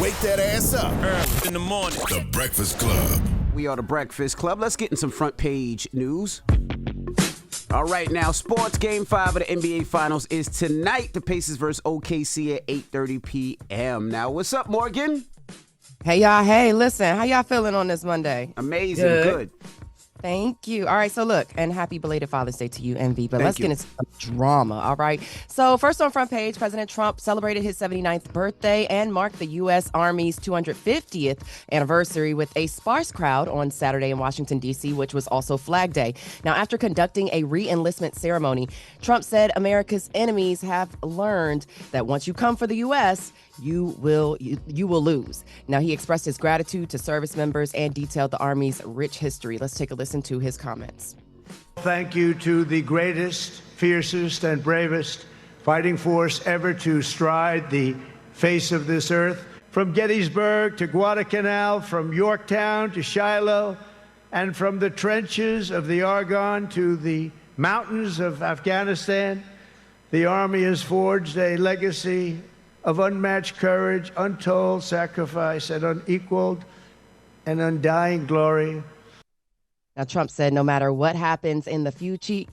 wake that ass up. In the morning. The Breakfast Club. We are the Breakfast Club. Let's get in some front page news. All right, now, sports game 5 of the NBA Finals is tonight. The Pacers versus OKC at 8:30 p.m. Now, what's up, Morgan? Hey, y'all. Hey, listen. How y'all feeling on this Monday? Amazing. Good. Thank you. All right, so look, and happy belated Father's Day to you, MV, but let's get into some drama, all right? So first on front page, President Trump celebrated his 79th birthday and marked the U.S. Army's 250th anniversary with a sparse crowd on Saturday in Washington, D.C., which was also Flag Day. Now, after conducting a re-enlistment ceremony, Trump said America's enemies have learned that once you come for the U.S., you will lose. Now, he expressed his gratitude to service members and detailed the Army's rich history. Let's take a listen to his comments. Thank you to the greatest, fiercest, and bravest fighting force ever to stride the face of this earth. From Gettysburg to Guadalcanal, from Yorktown to Shiloh, and from the trenches of the Argonne to the mountains of Afghanistan, the Army has forged a legacy of unmatched courage, untold sacrifice, and unequaled and undying glory. Now, Trump said no matter what happens in the future,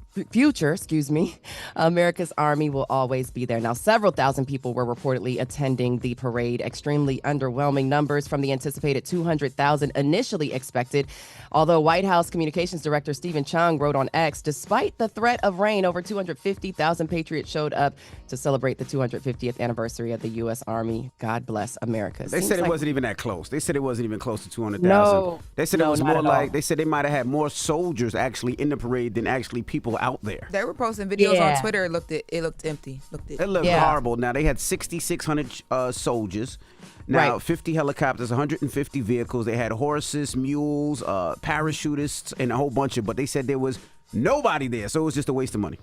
America's Army will always be there. Now, several thousand people were reportedly attending the parade, extremely underwhelming numbers from the anticipated 200,000 initially expected. Although White House Communications Director Stephen Chung wrote on X, despite the threat of rain, over 250,000 patriots showed up to celebrate the 250th anniversary of the U.S. Army. God bless America. They said it wasn't even that close. They said it wasn't even close to 200,000. No. They said it was more like, they said they might have had more soldiers actually in the parade than actually people out there. They were posting videos on Twitter. It looked empty. It looked horrible. Now, they had 6,600 soldiers. Now, 50 helicopters, 150 vehicles. They had horses, mules, parachutists, and a whole bunch of, but they said there was nobody there, so it was just a waste of money.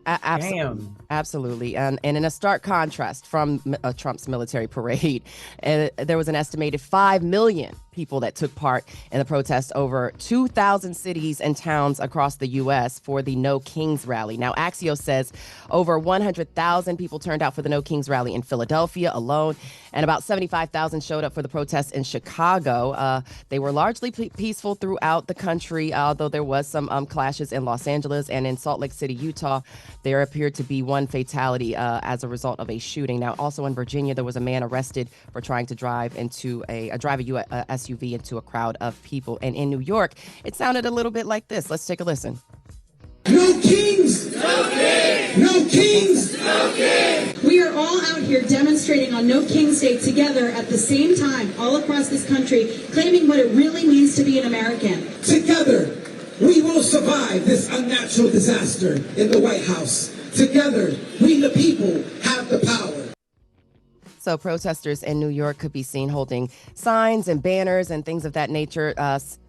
Absolutely. And in a stark contrast from Trump's military parade, there was an estimated 5 million people that took part in the protest over 2,000 cities and towns across the U.S. for the No Kings rally. Now, Axios says over 100,000 people turned out for the No Kings rally in Philadelphia alone, and about 75,000 showed up for the protests in Chicago. They were largely peaceful throughout the country, although there was some clashes in Los Angeles and in Salt Lake City, Utah. There appeared to be one fatality as a result of a shooting. Now, also in Virginia, there was a man arrested for trying to drive a SUV into a crowd of people. And in New York, it sounded a little bit like this. Let's take a listen. No kings! No kings! No kings! No kings! We are all out here demonstrating on No Kings Day together at the same time all across this country, claiming what it really means to be an American. Together, we will survive this unnatural disaster in the White House. Together, we the people have the power. So protesters in New York could be seen holding signs and banners and things of that nature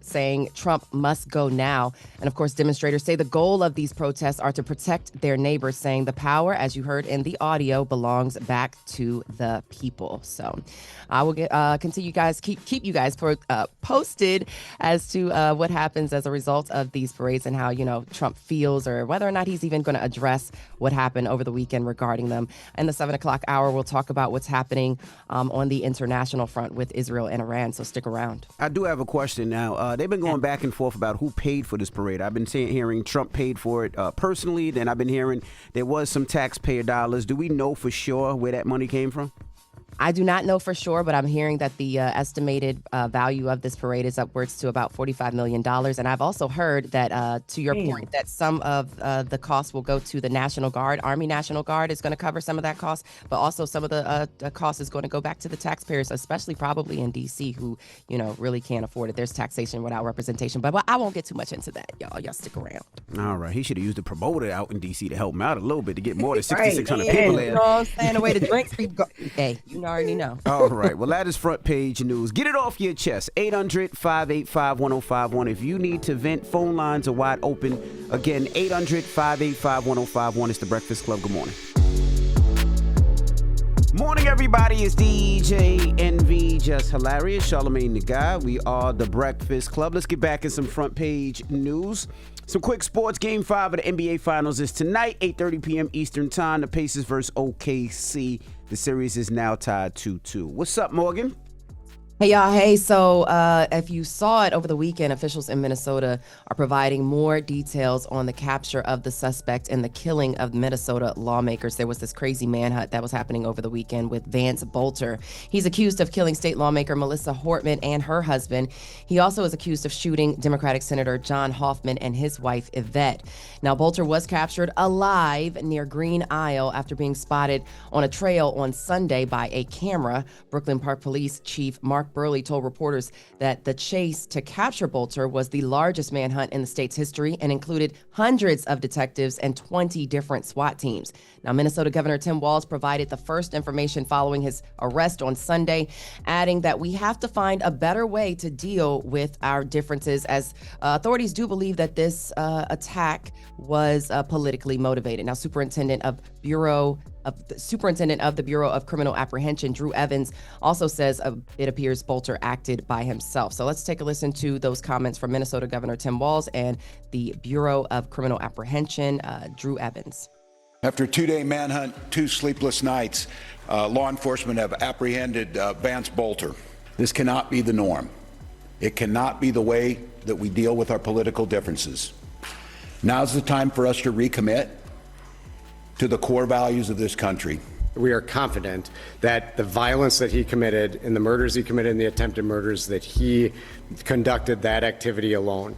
saying Trump must go now. And of course, demonstrators say the goal of these protests are to protect their neighbors, saying the power, as you heard in the audio, belongs back to the people. So I will continue guys, keep you guys posted as to what happens as a result of these parades and how, Trump feels or whether or not he's even going to address what happened over the weekend regarding them. In the 7 o'clock hour, we'll talk about what's happening on the international front with Israel and Iran. So stick around. I do have a question now. They've been going back and forth about who paid for this parade. I've been hearing Trump paid for it personally. Then I've been hearing there was some taxpayer dollars. Do we know for sure where that money came from? I do not know for sure, but I'm hearing that the estimated value of this parade is upwards to about $45 million. And I've also heard that, to your point, that some of the costs will go to the National Guard. Army National Guard is going to cover some of that cost, but also some of the cost is going to go back to the taxpayers, especially probably in D.C., who, really can't afford it. There's taxation without representation, but I won't get too much into that, y'all. Y'all stick around. All right. He should have used a promoter out in D.C. to help him out a little bit to get more than 6,600 people there. You know what I'm saying? The way the drinks go. Hey, you already know. All right. Well, that is front page news. Get it off your chest. 800-585-1051. If you need to vent, phone lines are wide open. Again, 800-585-1051. It's The Breakfast Club. Good morning. Morning, everybody. It's DJ NV, Jess Hilarious, Charlamagne the guy. We are The Breakfast Club. Let's get back in some front page news. Some quick sports. Game 5 of the NBA Finals is tonight, 8:30 p.m. Eastern Time. The Pacers versus OKC. The series is now tied 2-2. What's up, Morgan? Hey, y'all. Hey, so if you saw it over the weekend, officials in Minnesota are providing more details on the capture of the suspect in the killing of Minnesota lawmakers. There was this crazy manhunt that was happening over the weekend with Vance Bolter. He's accused of killing state lawmaker Melissa Hortman and her husband. He also is accused of shooting Democratic Senator John Hoffman and his wife, Yvette. Now, Bolter was captured alive near Green Isle after being spotted on a trail on Sunday by a camera. Brooklyn Park Police Chief Mark Burley told reporters that the chase to capture Bolter was the largest manhunt in the state's history and included hundreds of detectives and 20 different SWAT teams. Now, Minnesota Governor Tim Walz provided the first information following his arrest on Sunday, adding that we have to find a better way to deal with our differences, as authorities do believe that this attack was politically motivated. Now, Superintendent of the Bureau of Criminal Apprehension, Drew Evans, also says it appears Bolter acted by himself. So let's take a listen to those comments from Minnesota Governor Tim Walz and the Bureau of Criminal Apprehension, Drew Evans. After a 2-day manhunt, 2 sleepless nights, law enforcement have apprehended Vance Bolter. This cannot be the norm. It cannot be the way that we deal with our political differences. Now's the time for us to recommit to the core values of this country. We are confident that the violence that he committed and the murders he committed and the attempted murders, that he conducted that activity alone.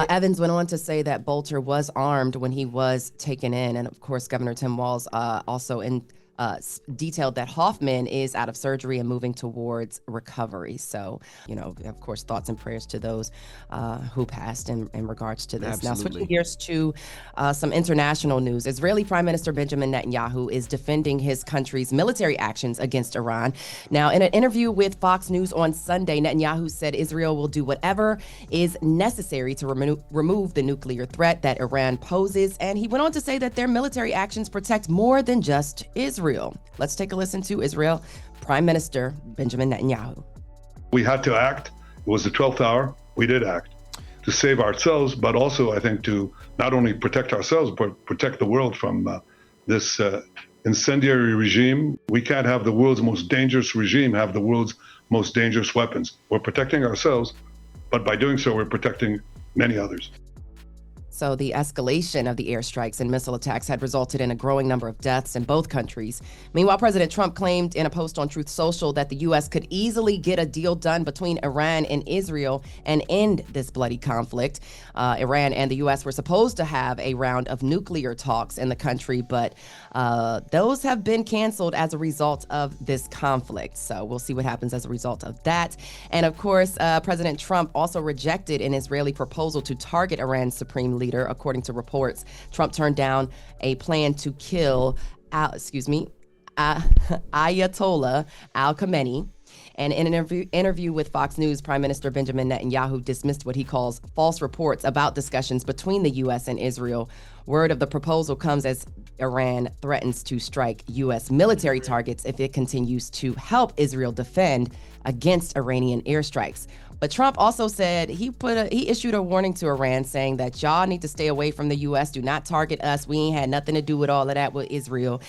Evans went on to say that Bolter was armed when he was taken in. And of course, Governor Tim Walz also detailed that Hoffman is out of surgery and moving towards recovery. So, of course, thoughts and prayers to those who passed in regards to this. Absolutely. Now, switching gears to some international news. Israeli Prime Minister Benjamin Netanyahu is defending his country's military actions against Iran. Now, in an interview with Fox News on Sunday, Netanyahu said Israel will do whatever is necessary to remove the nuclear threat that Iran poses. And he went on to say that their military actions protect more than just Israel. Let's take a listen to Israel Prime Minister Benjamin Netanyahu. We had to act. It was the 12th hour. We did act to save ourselves, but also, I think, to not only protect ourselves, but protect the world from this incendiary regime. We can't have the world's most dangerous regime have the world's most dangerous weapons. We're protecting ourselves, but by doing so, we're protecting many others. So the escalation of the airstrikes and missile attacks had resulted in a growing number of deaths in both countries. Meanwhile, President Trump claimed in a post on Truth Social that the U.S. could easily get a deal done between Iran and Israel and end this bloody conflict. Iran and the U.S. were supposed to have a round of nuclear talks in the country, but those have been canceled as a result of this conflict. So we'll see what happens as a result of that. And of course, President Trump also rejected an Israeli proposal to target Iran's supreme leader. According to reports, Trump turned down a plan to kill Ayatollah al-Khamenei. And in an interview with Fox News, Prime Minister Benjamin Netanyahu dismissed what he calls false reports about discussions between the U.S. and Israel. Word of the proposal comes as Iran threatens to strike U.S. military targets if it continues to help Israel defend against Iranian airstrikes. But Trump also said he issued a warning to Iran saying that y'all need to stay away from the U.S. Do not target us. We ain't had nothing to do with all of that with Israel.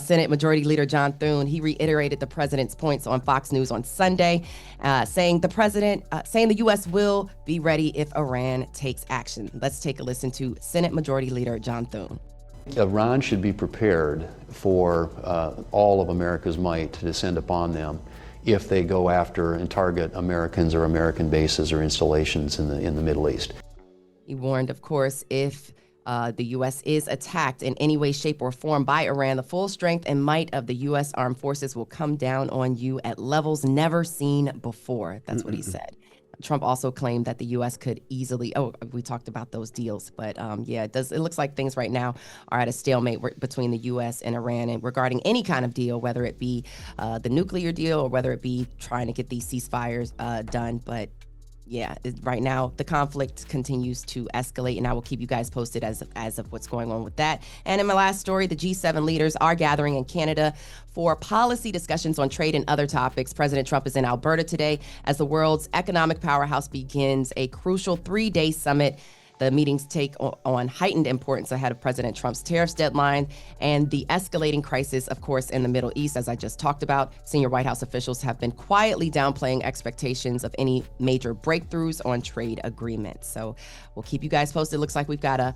Senate Majority Leader John Thune, he reiterated the president's points on Fox News on Sunday, saying the U.S. will be ready if Iran takes action. Let's take a listen to Senate Majority Leader John Thune. Iran should be prepared for all of America's might to descend upon them if they go after and target Americans or American bases or installations in the Middle East. He warned, of course, if the U.S. is attacked in any way, shape, or form by Iran, the full strength and might of the U.S. armed forces will come down on you at levels never seen before. That's what he said. Trump also claimed that the U.S. could easily, we talked about those deals, but it looks like things right now are at a stalemate between the U.S. and Iran and regarding any kind of deal, whether it be the nuclear deal or whether it be trying to get these ceasefires done. But right now the conflict continues to escalate, and I will keep you guys posted as of what's going on with that. And in my last story, the G7 leaders are gathering in Canada for policy discussions on trade and other topics. President Trump is in Alberta today as the world's economic powerhouse begins a crucial 3-day summit The meetings take on heightened importance ahead of President Trump's tariffs deadline and the escalating crisis, of course, in the Middle East, as I just talked about. Senior White House officials have been quietly downplaying expectations of any major breakthroughs on trade agreements. So we'll keep you guys posted. Looks like we've got a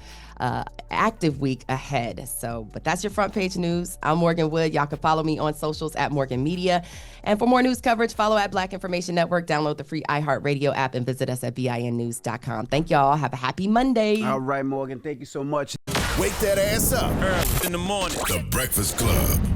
active week ahead. But that's your front page news. I'm Morgan Wood. Y'all can follow me on socials at Morgan Media. And for more news coverage, follow at Black Information Network. Download the free iHeartRadio app and visit us at BINnews.com. Thank y'all. Have a happy Monday. All right, Morgan. Thank you so much. Wake that ass up. Early in the morning. The Breakfast Club.